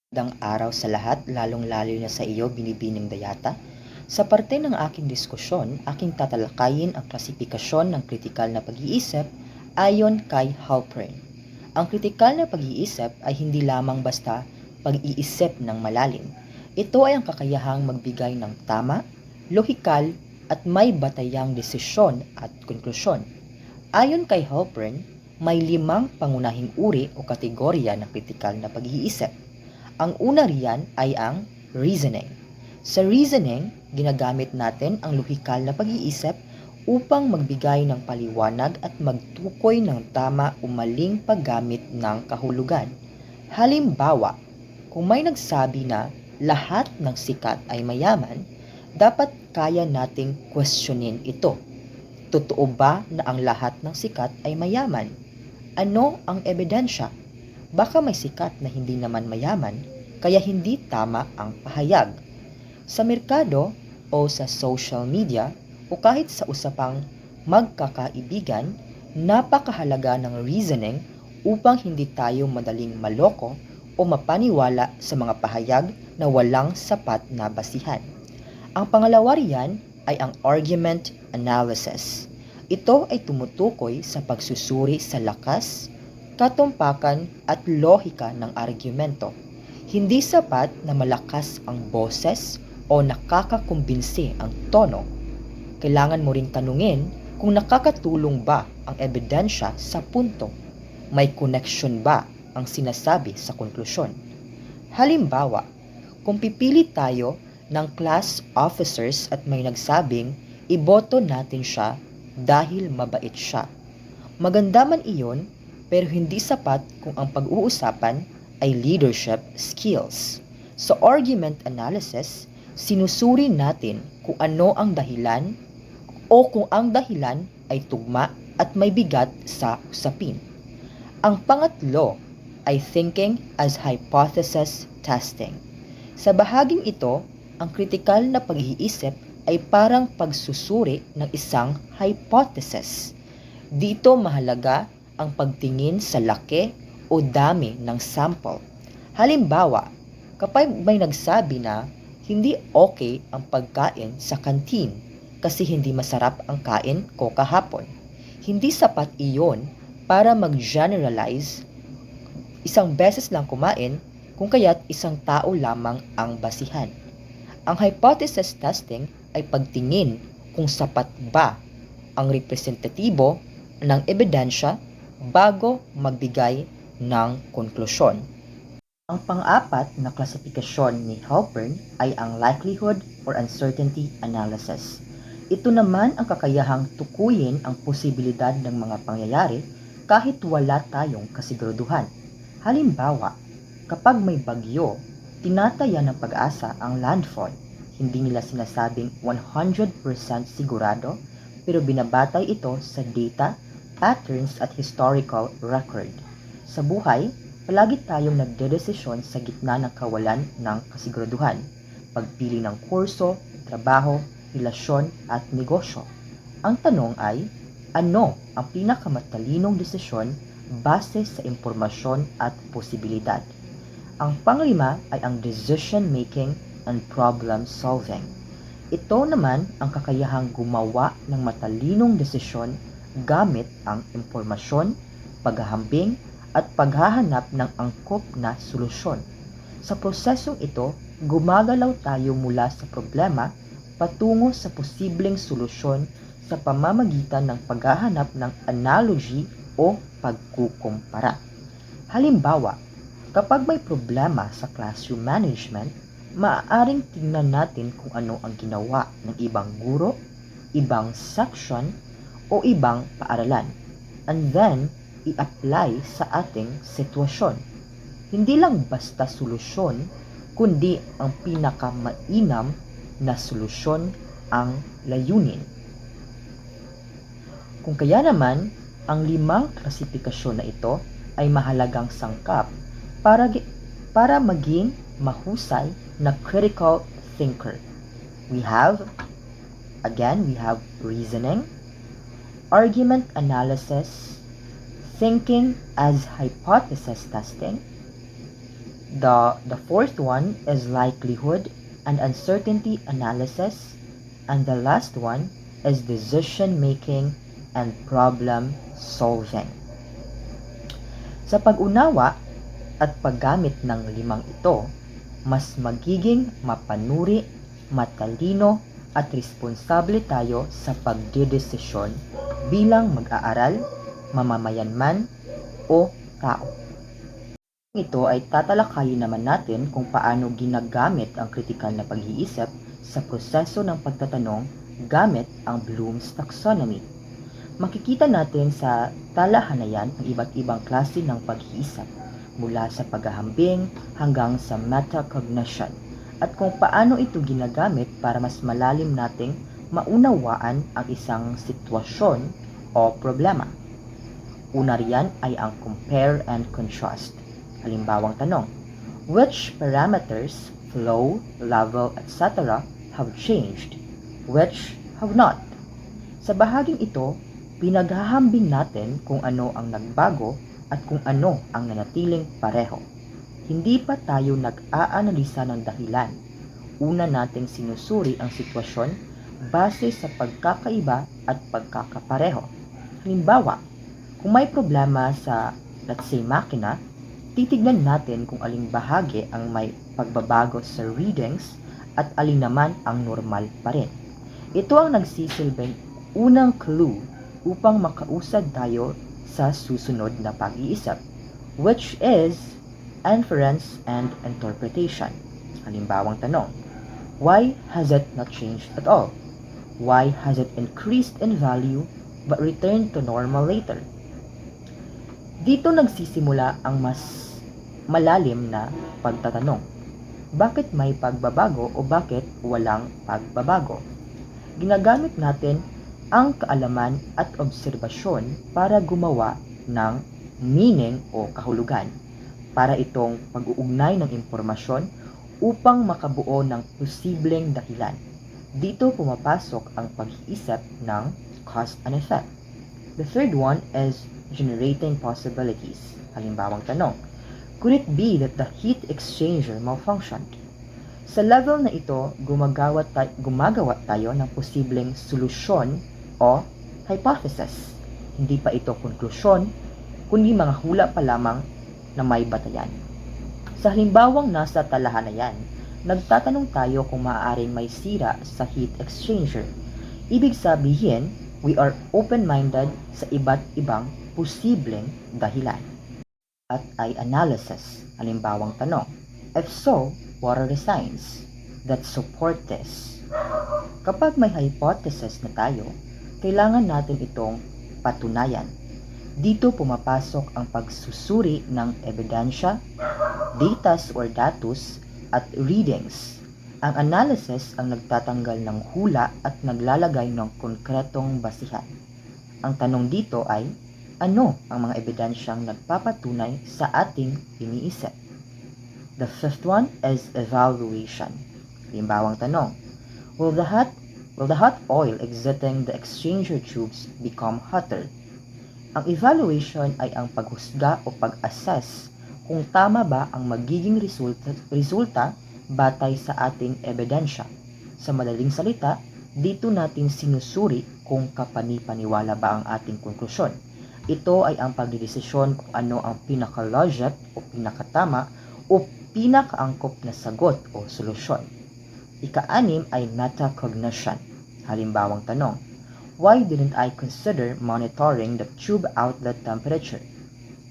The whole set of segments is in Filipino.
Magandang araw sa lahat, lalong-lalo na sa iyo, Binibining Dayata. Sa parte ng aking diskusyon, aking tatalakayin ang klasifikasyon ng kritikal na pag-iisip ayon kay Halpern. Ang kritikal na pag-iisip ay hindi lamang basta pag-iisip ng malalim. Ito ay ang kakayahang magbigay ng tama, lohikal at may batayang desisyon at konklusyon. Ayon kay Halpern, may 5 pangunahing uri o kategorya ng kritikal na pag-iisip. Ang una riyan ay ang reasoning. Sa reasoning, ginagamit natin ang lohikal na pag-iisip upang magbigay ng paliwanag at magtukoy ng tama o maling paggamit ng kahulugan. Halimbawa, kung may nagsabi na lahat ng sikat ay mayaman, dapat kaya nating questionin ito. Totoo ba na ang lahat ng sikat ay mayaman? Ano ang ebidensya? Baka may sikat na hindi naman mayaman, kaya hindi tama ang pahayag. Sa merkado o sa social media o kahit sa usapang magkakaibigan, napakahalaga ng reasoning upang hindi tayo madaling maloko o mapaniwala sa mga pahayag na walang sapat na basihan. Ang pangalawa riyan ay ang argument analysis. Ito ay tumutukoy sa pagsusuri sa lakas, katumpakan at lohika ng argumento. Hindi sapat na malakas ang boses o nakakakumbinsi ang tono. Kailangan mo ring tanungin kung nakakatulong ba ang ebidensya sa punto. May connection ba ang sinasabi sa konklusyon? Halimbawa, kung pipili tayo ng class officers at may nagsabing iboto natin siya dahil mabait siya. Maganda man iyon, pero hindi sapat kung ang pag-uusapan ay leadership skills. Sa argument analysis, sinusuri natin kung ano ang dahilan o kung ang dahilan ay tugma at may bigat sa usapin. Ang pangatlo ay thinking as hypothesis testing. Sa bahaging ito, ang kritikal na pag-iisip ay parang pagsusuri ng isang hypothesis. Dito mahalaga ang pagtingin sa laki o dami ng sample. Halimbawa, kapag may nagsabi na hindi okay ang pagkain sa kantin kasi hindi masarap ang kain ko kahapon, hindi sapat iyon para mag-generalize isang beses lang kumain kung kaya't isang tao lamang ang basihan. Ang hypothesis testing ay pagtingin kung sapat ba ang representatibo ng ebidensya bago magbigay ng konklusyon. Ang pang-apat na klasifikasyon ni Halpern ay ang likelihood or uncertainty analysis. Ito naman ang kakayahang tukuyin ang posibilidad ng mga pangyayari kahit wala tayong kasiguraduhan. Halimbawa, kapag may bagyo, tinataya ng pag-asa ang landfall. Hindi nila sinasabing 100% sigurado, pero binabatay ito sa data, patterns at historical record. Sa buhay, palagi tayong nagdedesisyon sa gitna ng kawalan ng kasiguraduhan. Pagpili ng kurso, trabaho, relasyon at negosyo. Ang tanong ay, ano ang pinakamatalinong desisyon base sa impormasyon at posibilidad? Ang panglima ay ang decision making and problem solving. Ito naman ang kakayahang gumawa ng matalinong desisyon gamit ang impormasyon, paghahambing at paghahanap ng angkop na solusyon. Sa prosesong ito, gumagalaw tayo mula sa problema patungo sa posibleng solusyon sa pamamagitan ng paghahanap ng analogy o pagkukumpara. Halimbawa, kapag may problema sa classroom management, maaaring tingnan natin kung ano ang ginawa ng ibang guro, ibang section, o ibang paaralan, and then i-apply sa ating sitwasyon. Hindi lang basta solusyon, kundi ang pinakamainam na solusyon ang layunin. Kung kaya naman, ang 5 klasifikasyon na ito ay mahalagang sangkap para maging mahusay na critical thinker. We have reasoning, argument analysis, thinking as hypothesis testing, The fourth one is likelihood and uncertainty analysis. And the last one is decision making and problem solving. Sa pag-unawa at paggamit ng limang ito, mas magiging mapanuri, matalino at responsable tayo sa pagdedesisyon bilang mag-aaral, mamamayan man o tao. Ito ay tatalakayin naman natin kung paano ginagamit ang kritikal na pag-iisip sa proseso ng pagtatanong gamit ang Bloom's Taxonomy. Makikita natin sa talahanayan ang iba't ibang klase ng pag-iisip mula sa paghahambing hanggang sa metacognition at kung paano ito ginagamit para mas malalim nating maunawaan ang isang sitwasyon o problema. Una riyan ay ang compare and contrast. Halimbawang tanong, which parameters, flow, level, etc. have changed? Which have not? Sa bahaging ito, pinaghahambing natin kung ano ang nagbago at kung ano ang nanatiling pareho. Hindi pa tayo nag-aanalisa ng dahilan. Una nating sinusuri ang sitwasyon base sa pagkakaiba at pagkakapareho. Halimbawa, kung may problema sa, let's say, makina, titignan natin kung aling bahagi ang may pagbabago sa readings at alin naman ang normal pa rin. Ito ang nagsisilbing unang clue upang makausad tayo sa susunod na pag-iisip, which is inference and interpretation. Halimbawang tanong, why has it not changed at all? Why has it increased in value but returned to normal later? Dito nagsisimula ang mas malalim na pagtatanong. Bakit may pagbabago o bakit walang pagbabago? Ginagamit natin ang kaalaman at obserbasyon para gumawa ng meaning o kahulugan para itong pag-uugnay ng impormasyon upang makabuo ng posibleng dahilan. Dito pumapasok ang pag-iisip ng cause and effect. The third one is generating possibilities. Halimbawang tanong, could it be that the heat exchanger malfunctioned? Sa level na ito, gumagawa tayo ng posibleng solusyon o hypothesis. Hindi pa ito konklusyon, kundi mga hula pa lamang na may batayan. Sa halimbawang nasa talahanayan, nagtatanong tayo kung maaaring may sira sa heat exchanger. Ibig sabihin, we are open-minded sa iba't ibang posibleng dahilan. At ay analysis. Halimbawang tanong, if so, what are the signs that support this? Kapag may hypothesis na tayo, kailangan natin itong patunayan. Dito pumapasok ang pagsusuri ng ebidensya, datas or datus, at readings. Ang analysis ang nagtatanggal ng hula at naglalagay ng konkretong basihan. Ang tanong dito ay, ano ang mga ebidensyang nagpapatunay sa ating iniisip? The fifth one is evaluation. Halimbawang tanong, will the hot oil exiting the exchanger tubes become hotter? Ang evaluation ay ang paghusga o pag-assess kung tama ba ang magiging resulta batay sa ating ebidensya. Sa madaling salita, dito natin sinusuri kung kapani-paniwala ba ang ating konklusyon. Ito ay ang pagdedesisyon kung ano ang pinaka-logic o pinakatama o pinakaangkop na sagot o solusyon. Ika-anim ay metacognition. Halimbawang tanong, why didn't I consider monitoring the tube outlet temperature?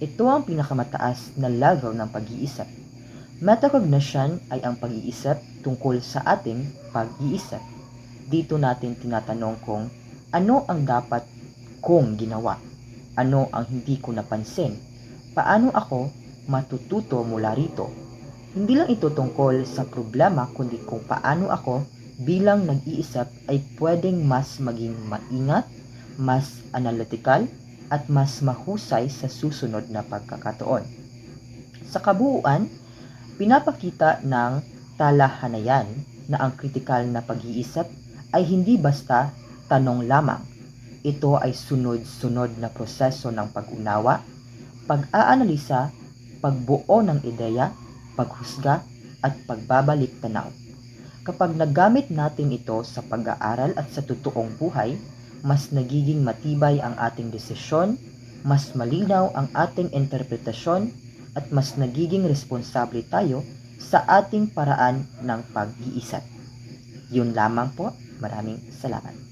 Ito ang pinakamataas na level ng pag-iisip. Metacognition ay ang pag-iisip tungkol sa ating pag-iisip. Dito natin tinatanong kung ano ang dapat kong ginawa, ano ang hindi ko napansin, paano ako matututo mula rito. Hindi lang ito tungkol sa problema kundi kung paano ako bilang nag-iisip ay pwedeng mas maging maingat, mas analytical, at mas mahusay sa susunod na pagkakataon. Sa kabuuan, pinapakita ng talahanayan na ang kritikal na pag-iisip ay hindi basta tanong lamang. Ito ay sunod-sunod na proseso ng pag-unawa, pag-aanalisa, pagbuo ng ideya, paghusga, at pagbabalik tanaw. Kapag nagamit natin ito sa pag-aaral at sa totoong buhay, mas nagiging matibay ang ating desisyon, mas malinaw ang ating interpretasyon, at mas nagiging responsable tayo sa ating paraan ng pag-iisip. Yun lamang po. Maraming salamat.